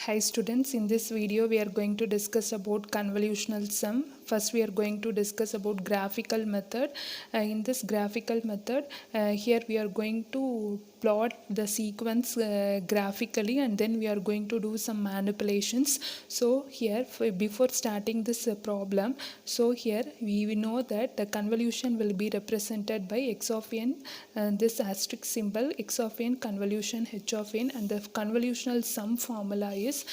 Hi students, in this video we are going to discuss about convolutional sum. First we are going to discuss about graphical method. In this graphical method, here we are going to plot the sequence graphically, and then we are going to do some manipulations. So here before starting this problem, so here we know that the convolution will be represented by x of n, this asterisk symbol, x of n convolution h of n, and the convolutional sum formula is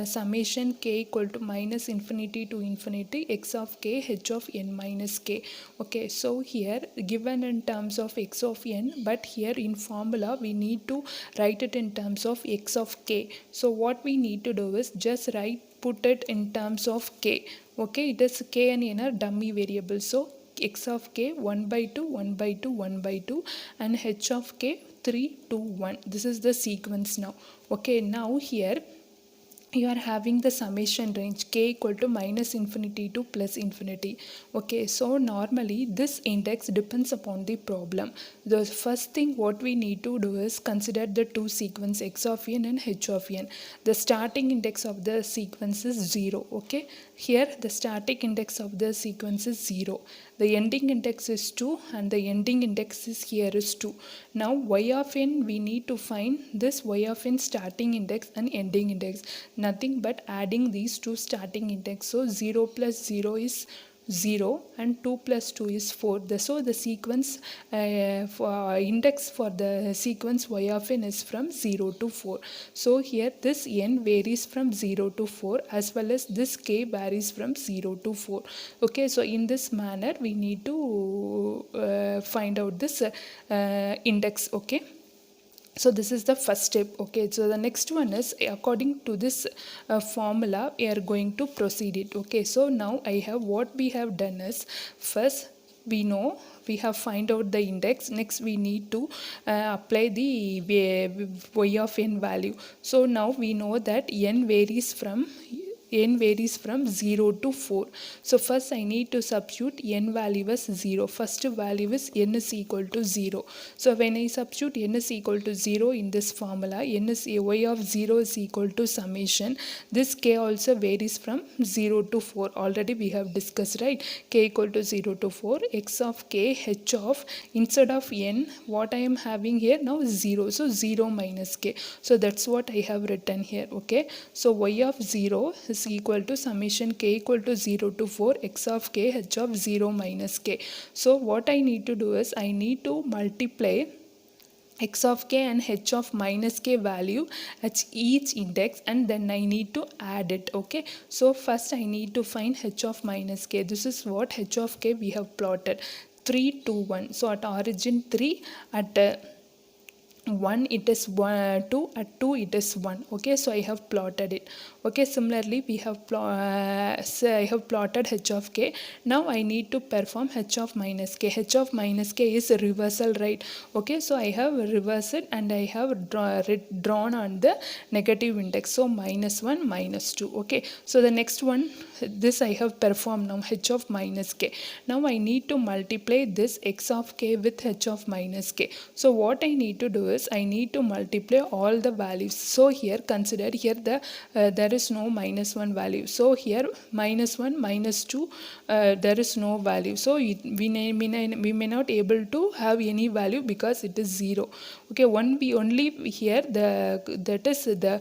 summation k equal to minus infinity to infinity x of k h of n minus k. Okay, so here given in terms of x of n, but here in formula we need to write it in terms of x of k. So what we need to do is just put it in terms of k. Okay, it is k and n are dummy variables. So x of k 1 by 2, 1 by 2, 1 by 2, and h of k 3, 2, 1. This is the sequence now. Okay, now here you are having the summation range k equal to minus infinity to plus infinity. Okay, so normally this index depends upon the problem. The first thing what we need to do is consider the two sequence x of n and h of n. The starting index of the sequence is 0. Okay, here the static index of the sequence is 0. The ending index is 2 and the ending index is here is 2. Now y of n, we need to find this y of n starting index and ending index. Nothing but adding these two starting index. So 0 plus 0 is 0 and 2 plus 2 is 4. So the sequence index for the sequence y of n is from 0 to 4. So here this n varies from 0 to 4 as well as this k varies from 0 to 4. Okay, so in this manner we need to find out this index. Okay, so this is the first step. Okay, so the next one is according to this formula we are going to proceed it. Okay, so now I have what we have done is first we know we have find out the index. Next we need to apply the y of n value. So now we know that n varies from 0 to 4. So first I need to substitute n value as 0. First value is n is equal to 0. So when I substitute n is equal to 0 in this formula, n is y of 0 is equal to summation. This k also varies from 0 to 4. Already we have discussed, right? K equal to 0 to 4. X of k h of, instead of n, what I am having here now is 0. So 0 minus k. So that's what I have written here. Okay, so y of 0 is equal to summation k equal to 0 to 4 x of k h of 0 minus k. So what I need to do is I need to multiply x of k and h of minus k value at each index, and then I need to add it. Okay, so first I need to find h of minus k. This is what h of k we have plotted, 3, 2, 1. So at origin 3, at 1 it is 2, at 2 it is 1. Okay, so I have plotted it. Okay, similarly we have I have plotted h of k. Now I need to perform h of minus k. H of minus k is a reversal, right? Okay, so I have reversed it and I have drawn on the negative index. So minus 1, minus 2. Okay, so the next one, this I have performed now, h of minus k. Now I need to multiply this x of k with h of minus k. So what I need to do is I need to multiply all the values. So here consider here there is no minus 1 value. So here minus 1, minus 2, there is no value. So we may not able to have any value because it is 0. Okay, only here that is the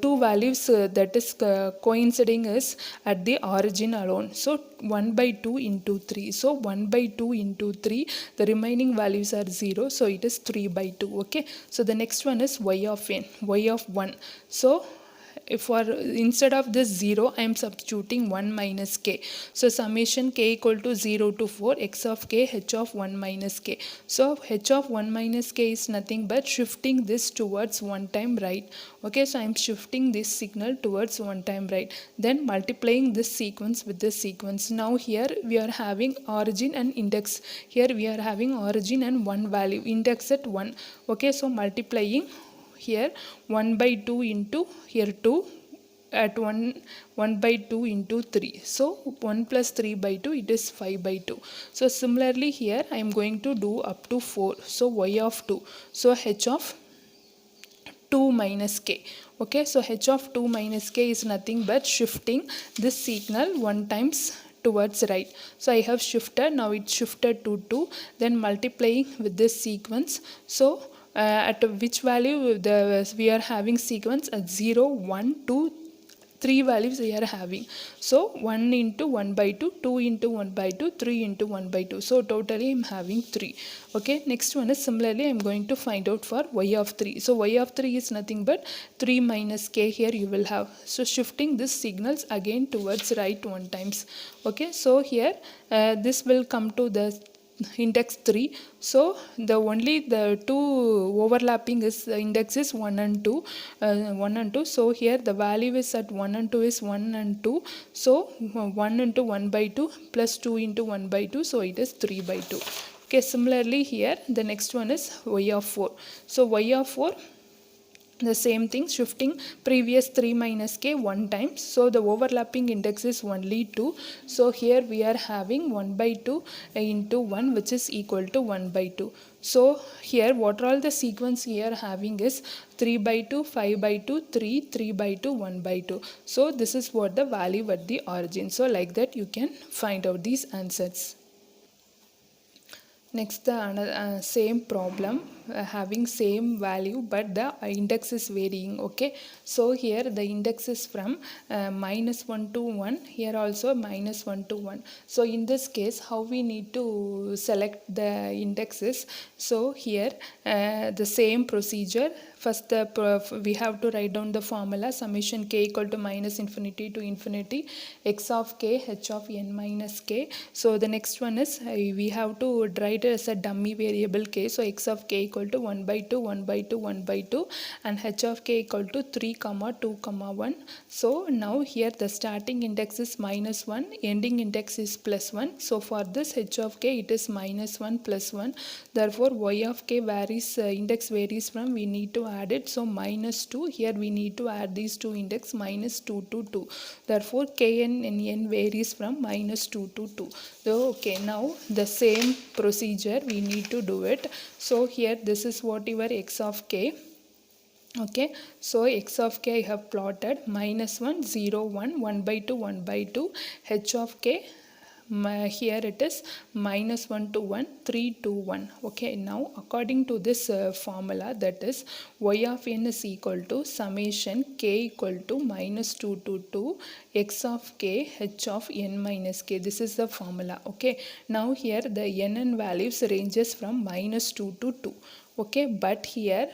two values that is coinciding is at the origin alone. So 1 by 2 into 3. So 1 by 2 into 3, the remaining values are 0. So it is 3 by 2. Okay, so the next one is y of n, y of 1. So for instead of this 0 I am substituting 1 minus k. So summation k equal to 0 to 4 x of k h of 1 minus k. So h of 1 minus k is nothing but shifting this towards 1 time right. Okay, so I am shifting this signal towards 1 time right, then multiplying this sequence with this sequence. Now here we are having origin and index. Here we are having origin and 1 value, index at 1. Okay, so multiplying here 1 by 2 into here 2 at 1 by 2 into 3. So 1 plus 3 by 2, it is 5 by 2. So similarly here I am going to do up to 4. So y of 2. So h of 2 minus k. Okay, so h of 2 minus k is nothing but shifting this signal 1 times towards right. So I have shifted, now it shifted to 2, then multiplying with this sequence. So at which value we are having sequence at 0, 1, 2, 3 values we are having. So 1 into 1 by 2, 2 into 1 by 2, 3 into 1 by 2. So totally I'm having 3. Okay, next one is similarly I'm going to find out for y of 3. So y of 3 is nothing but 3 minus k here you will have. So shifting this signals again towards right 1 times. Okay, so here this will come to the index 3. So the two overlapping is the index is 1 and 2, 1 and 2. So here the value is at 1 and 2 is 1 and 2. So 1 into 1 by 2 plus 2 into 1 by 2. So it is 3 by 2. Okay, similarly here the next one is y of 4. So y of 4, the same thing, shifting previous 3 minus k 1 times. So the overlapping index is only 2. So here we are having 1 by 2 into 1, which is equal to 1 by 2. So here what all the sequence we are having is 3 by 2, 5 by 2, 3, 3 by 2, 1 by 2. So this is what the value at the origin. So like that you can find out these answers. Next, the same problem having same value but the index is varying. Okay, so here the index is from minus 1 to 1, here also minus 1 to 1. So in this case how we need to select the indexes? So here the same procedure. First we have to write down the formula summation k equal to minus infinity to infinity x of k h of n minus k. So the next one is we have to write it as a dummy variable k. So x of k equal to 1 by 2, 1 by 2, 1 by 2 and h of k equal to 3 comma 2 comma 1. So now here the starting index is minus 1, ending index is plus 1. So for this h of k it is minus 1 plus 1. Therefore y of k varies, index varies from, we need to add it. So minus 2, here we need to add these two index minus 2 to 2. Therefore kn and n varies from minus 2 to 2. So okay, now the same procedure we need to do it. So here this is what your x of k. Okay, so x of k I have plotted minus 1, 0, 1, 1 by 2, 1 by 2, h of k. Here it is minus 1 to 1, 3 to 1. Okay, now according to this formula, that is y of n is equal to summation k equal to minus 2 to 2 x of k h of n minus k. This is the formula. Okay, now here the n values ranges from minus 2 to 2. Okay, but here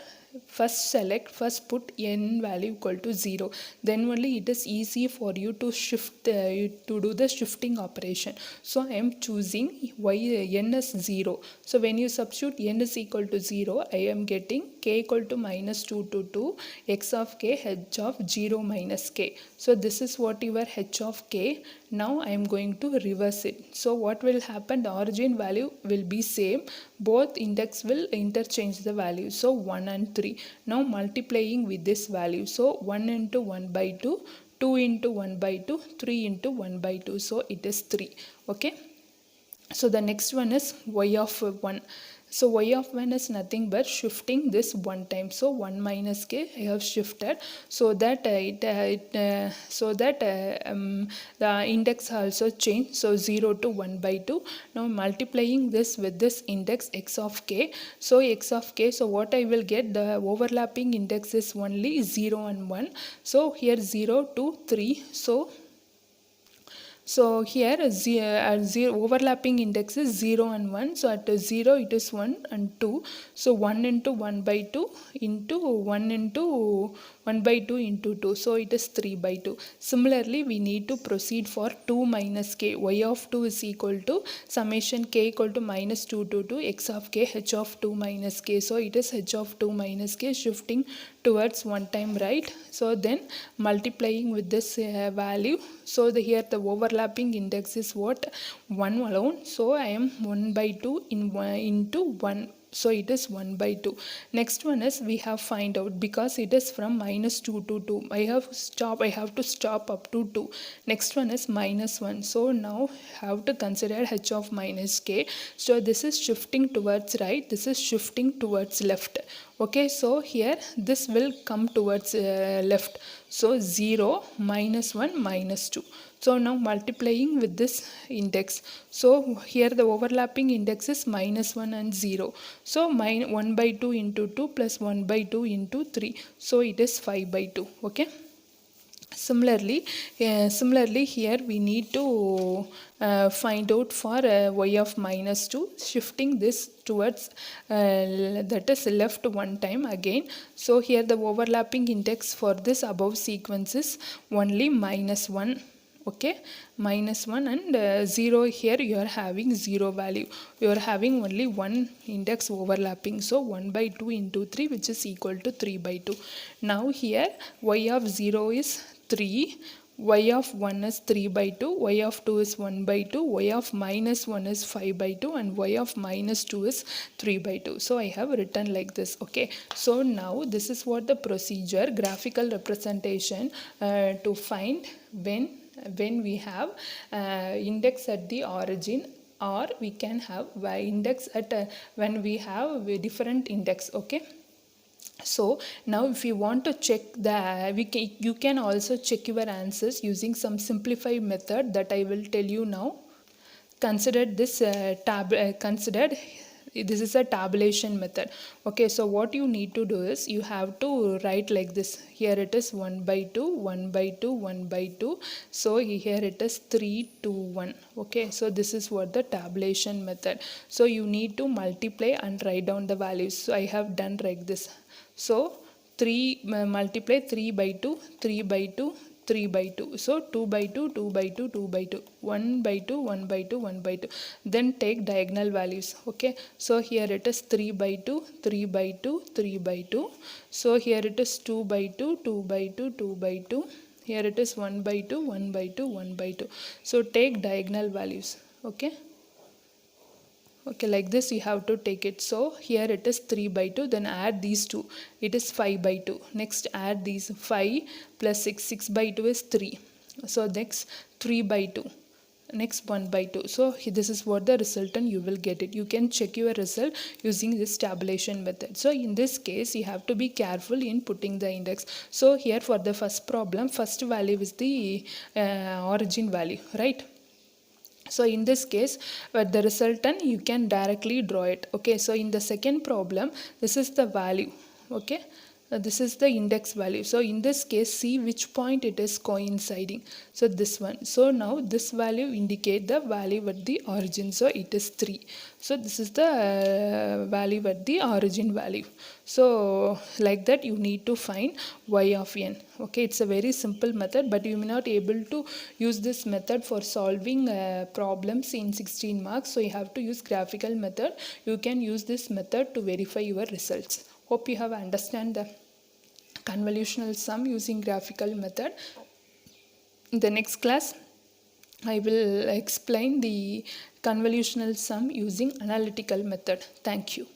first put n value equal to 0, then only it is easy for you to shift to do the shifting operation. So I am choosing n is 0. So when you substitute n is equal to 0, I am getting k equal to minus 2 to 2 x of k h of 0 minus k. So this is what your h of k. Now I am going to reverse it. So what will happen? The origin value will be same, both index will interchange the value. So 1 and 3. Now multiplying with this value. So 1 into 1 by 2, 2 into 1 by 2, 3 into 1 by 2. So it is 3. Okay. So the next one is y of 1. So y of 1 is nothing but shifting this 1 time. So 1 minus k I have shifted so that the index also changed. So 0 to 1 by 2. Now multiplying this with this index x of k. So x of k, so what I will get, the overlapping index is only 0 and 1. So here 0 to 3. So here overlapping index is 0 and 1. So at 0 it is 1 and 2. So 1 into 1 by 2 into 1 into 1 by 2 into 2. So it is 3 by 2. Similarly, we need to proceed for 2 minus k. Y of 2 is equal to summation k equal to minus 2 to 2 x of k h of 2 minus k. So it is h of 2 minus k shifting towards 1 time right. So then multiplying with this value. So here the overlapping index is what? 1 alone. So I am 1 by 2 into 1. So it is 1 by 2. Next one is we have find out, because it is from minus 2 to 2. I have to stop up to 2. Next one is minus 1. So now have to consider h of minus k. So this is shifting towards right. This is shifting towards left. Okay, so here this will come towards left. So 0, minus 1, minus 2. So now multiplying with this index. So here the overlapping index is minus 1 and 0. So 1 by 2 into 2 plus 1 by 2 into 3. So it is 5 by 2. Okay. Similarly here we need to find out for y of minus 2, shifting this towards that is left one time again. So here the overlapping index for this above sequence is only minus 1. Okay, minus 1 and 0. Here you are having 0 value, you are having only one index overlapping, so 1 by 2 into 3, which is equal to 3 by 2. Now here y of 0 is 3, y of 1 is 3 by 2, y of 2 is 1 by 2, y of minus 1 is 5 by 2, and y of minus 2 is 3 by 2. So I have written like this. Okay, so now this is what the procedure, graphical representation to find when we have index at the origin, or we can have index at when we have a different index. Okay, so now if you want to check you can also check your answers using some simplified method that I will tell you now. Considered this this is a tabulation method. Okay, so what you need to do is you have to write like this. Here it is 1 by 2, 1 by 2, 1 by 2. So here it is 3, 2, 1. Okay, so this is what the tabulation method. So you need to multiply and write down the values. So I have done like this. So 3 multiply 3 by 2, 3 by 2, 3 by 2. So 2 by 2, 2 by 2, 2 by 2, 1 by 2, 1 by 2, 1 by 2. Then take diagonal values. Okay, so here it is 3 by 2, 3 by 2, 3 by 2. So here it is 2 by 2, 2 by 2, 2 by 2. Here it is 1 by 2, 1 by 2, 1 by 2. So take diagonal values. Okay. Okay, like this you have to take it. So here it is 3 by 2, then add these two, it is 5 by 2. Next add these 5 plus 6, 6 by 2 is 3. So next 3 by 2, next 1 by 2. So this is what the resultant you will get it. You can check your result using this tabulation method. So in this case you have to be careful in putting the index. So here for the first problem, first value is the origin value, right? So in this case the resultant you can directly draw it. Okay, so in the second problem this is the value. Okay, this is the index value. So in this case see which point it is coinciding. So this one. So now this value indicate the value at the origin. So it is 3. So this is the value at the origin value. So like that you need to find y of n. Okay, it's a very simple method, but you may not able to use this method for solving problems in 16 marks. So you have to use graphical method. You can use this method to verify your results. Hope you have understand the convolutional sum using graphical method. In the next class I will explain the convolutional sum using analytical method. Thank you.